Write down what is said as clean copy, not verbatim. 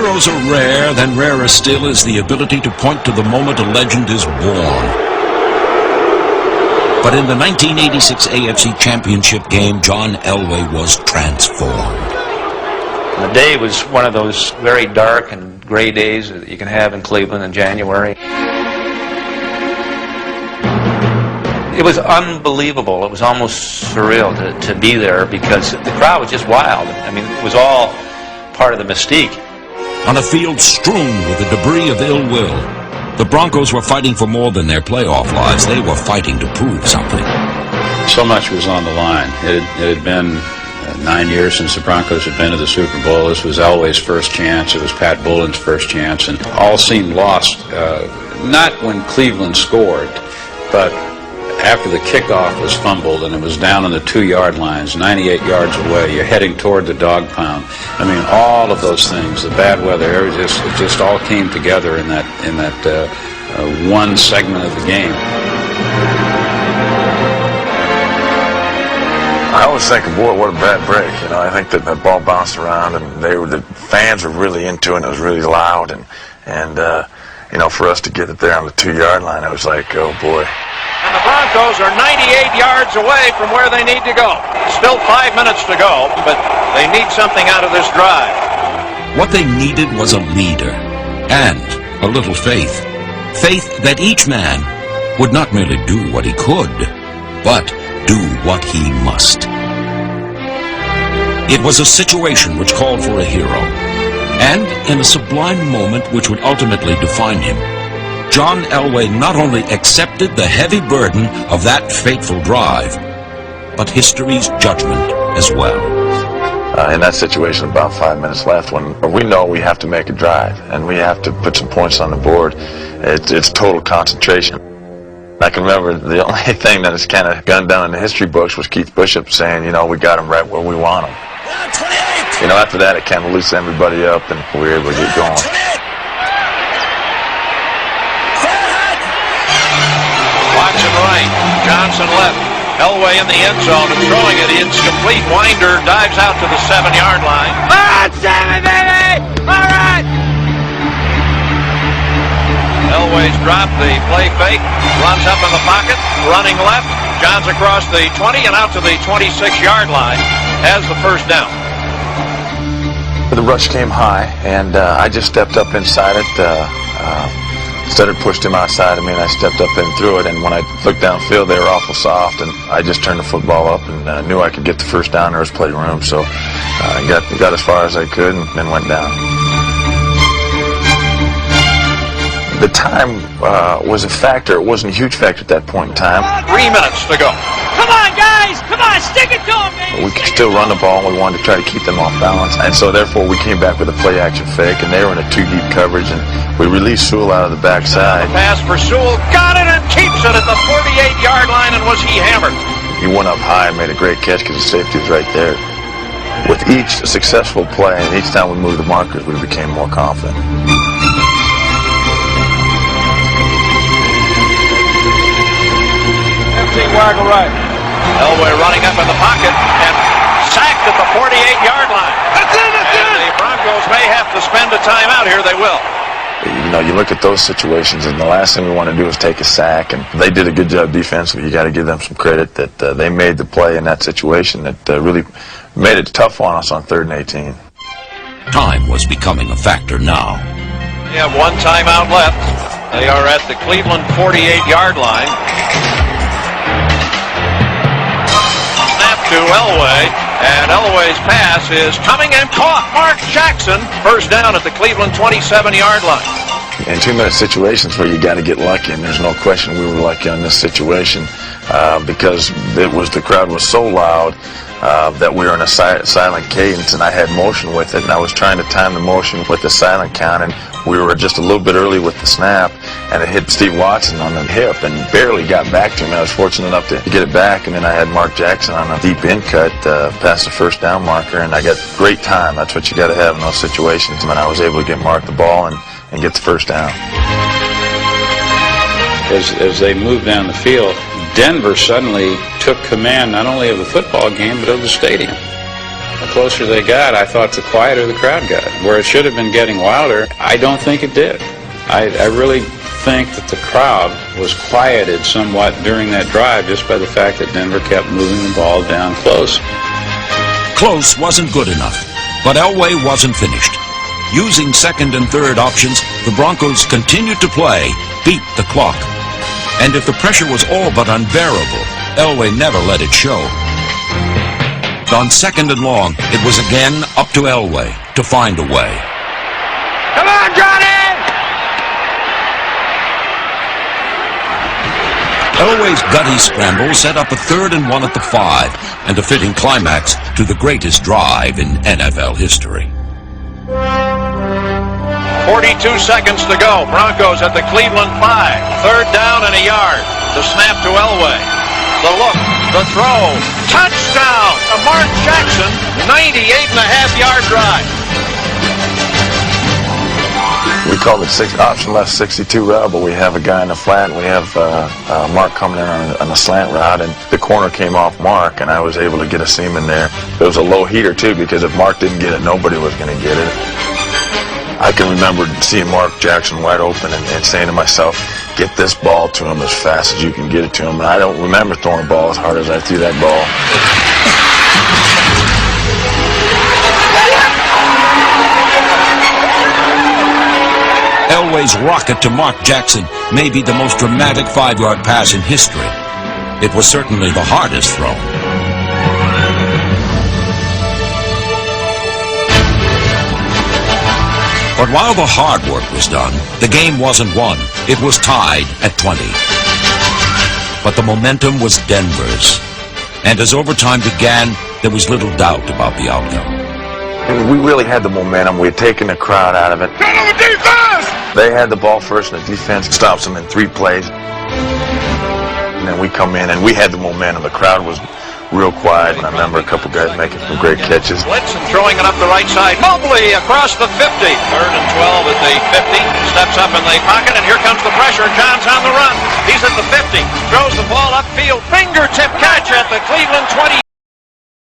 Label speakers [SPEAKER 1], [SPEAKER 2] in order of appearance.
[SPEAKER 1] Heroes are rare, then rarer still is the ability to point to the moment a legend is born. But in the 1986 AFC Championship game, John Elway was transformed.
[SPEAKER 2] The day was one of those very dark and gray days that you can have in Cleveland in January. It was unbelievable. It was almost surreal to be there because the crowd was just wild. I mean, it was all part of the mystique.
[SPEAKER 1] On a field strewn with the debris of ill will, the Broncos were fighting for more than their playoff lives. They were fighting to prove something.
[SPEAKER 3] So much was on the line. It had been 9 years since the Broncos had been to the Super Bowl. This was Elway's first chance. It was Pat Bullen's first chance. And all seemed lost, not when Cleveland scored, but after the kickoff was fumbled and it was down on the 2-yard lines, 98 yards away, you're heading toward the dog pound. I mean, all of those things, the bad weather, it just all came together in that one segment of the game.
[SPEAKER 4] I was thinking, boy, what a bad break. You know, I think that ball bounced around, and the fans were really into it, and it was really loud, and you know, for us to get it there on the 2-yard line, I was like, oh boy.
[SPEAKER 5] And the Broncos are 98 yards away from where they need to go. Still 5 minutes to go, but they need something out of this drive.
[SPEAKER 1] What they needed was a leader and a little faith. Faith that each man would not merely do what he could, but do what he must. It was a situation which called for a hero, and in a sublime moment which would ultimately define him, John Elway not only accepted the heavy burden of that fateful drive, but history's judgment as well.
[SPEAKER 4] In that situation, about 5 minutes left, when we know we have to make a drive and we have to put some points on the board, it's total concentration. I can remember the only thing that has kind of gone down in the history books was Keith Bishop saying, you know, we got them right where we want them. You know, after that, it kind of loosened everybody up and we were able to get going.
[SPEAKER 5] Watson right, Johnson left. Elway in the end zone and throwing it. It's complete. Winder dives out to the 7-yard line.
[SPEAKER 6] Come on, 7, baby! All right!
[SPEAKER 5] Elway's dropped the play fake, runs up in the pocket, running left, John's across the 20 and out to the 26-yard line, has the first down.
[SPEAKER 4] The rush came high, and I just stepped up inside it. Studdard pushed him outside of me, and I stepped up and threw it, and when I looked downfield, they were awful soft, and I just turned the football up and knew I could get the first down. There was plenty of room, so I got as far as I could and then went down. The time was a factor. It wasn't a huge factor at that point in time.
[SPEAKER 5] 3 minutes to go.
[SPEAKER 6] Come on, guys! Come on, stick it to them, baby!
[SPEAKER 4] We could still run the ball, and we wanted to try to keep them off balance. And so, therefore, we came back with a play-action fake, and they were in a 2-deep coverage, and we released Sewell out of the backside.
[SPEAKER 5] Pass for Sewell, got it and keeps it at the 48-yard line, and was he hammered?
[SPEAKER 4] He went up high and made a great catch because the safety was right there. With each successful play, and each time we moved the markers, we became more confident.
[SPEAKER 5] Waggle right. Elway running up in the pocket and sacked at the 48-yard line.
[SPEAKER 6] That's it, that's
[SPEAKER 5] and
[SPEAKER 6] it!
[SPEAKER 5] the Broncos may have to spend a timeout here. They will.
[SPEAKER 4] You know, you look at those situations, and the last thing we want to do is take a sack, and they did a good job defensively. You got to give them some credit that they made the play in that situation that really made it tough on us on 3rd and 18.
[SPEAKER 1] Time was becoming a factor now.
[SPEAKER 5] We have one timeout left. They are at the Cleveland 48-yard line. To Elway, and Elway's pass is coming and caught. Mark Jackson, first down at the Cleveland 27-yard line.
[SPEAKER 4] In 2-minute situations where you got to get lucky, and there's no question we were lucky on this situation because the crowd was so loud that we were in a silent cadence, and I had motion with it, and I was trying to time the motion with the silent count, and we were just a little bit early with the snap, and it hit Steve Watson on the hip and barely got back to him. I was fortunate enough to get it back, and then I had Mark Jackson on a deep in cut past the first down marker, and I got great time. That's what you got to have in those situations, and I was able to get Mark the ball and get the first down.
[SPEAKER 3] As they moved down the field, Denver suddenly took command not only of the football game but of the stadium. The closer they got, I thought the quieter the crowd got. Where it should have been getting wilder, I don't think it did. I really think that the crowd was quieted somewhat during that drive just by the fact that Denver kept moving the ball down close.
[SPEAKER 1] Close wasn't good enough, but Elway wasn't finished. Using second and third options, the Broncos continued to play, beat the clock. And if the pressure was all but unbearable, Elway never let it show. On second and long, it was again up to Elway to find a way.
[SPEAKER 6] Come on, Johnny!
[SPEAKER 1] Elway's gutty scramble set up a 3rd and 1 at the 5, and a fitting climax to the greatest drive in NFL history.
[SPEAKER 5] 42 seconds to go. Broncos at the Cleveland 5. 3rd down and a yard. The snap to Elway. The look, the throw, touchdown! A Mark Jackson 98.5-yard drive.
[SPEAKER 4] We call it option left 62 route, but we have a guy in the flat, and we have Mark coming in on a slant route, and the corner came off Mark, and I was able to get a seam in there. It was a low heater, too, because if Mark didn't get it, nobody was going to get it. I can remember seeing Mark Jackson wide open and saying to myself, get this ball to him as fast as you can get it to him. And I don't remember throwing a ball as hard as I threw that ball.
[SPEAKER 1] Elway's rocket to Mark Jackson may be the most dramatic 5-yard pass in history. It was certainly the hardest throw. But while the hard work was done, the game wasn't won. It was tied at 20. But the momentum was Denver's. And as overtime began, there was little doubt about the outcome.
[SPEAKER 4] We really had the momentum. We had taken the crowd out of it. They had the ball first, and the defense stops them in 3 plays. And then we come in, and we had the momentum. The crowd was real quiet, and I remember a couple guys making some great catches.
[SPEAKER 5] Blitz and throwing it up the right side. Mobley across the 50. 3rd and 12 at the 50. Steps up in the pocket, and here comes the pressure. John's on the run. He's at the 50. Throws the ball upfield. Fingertip catch at the Cleveland 20.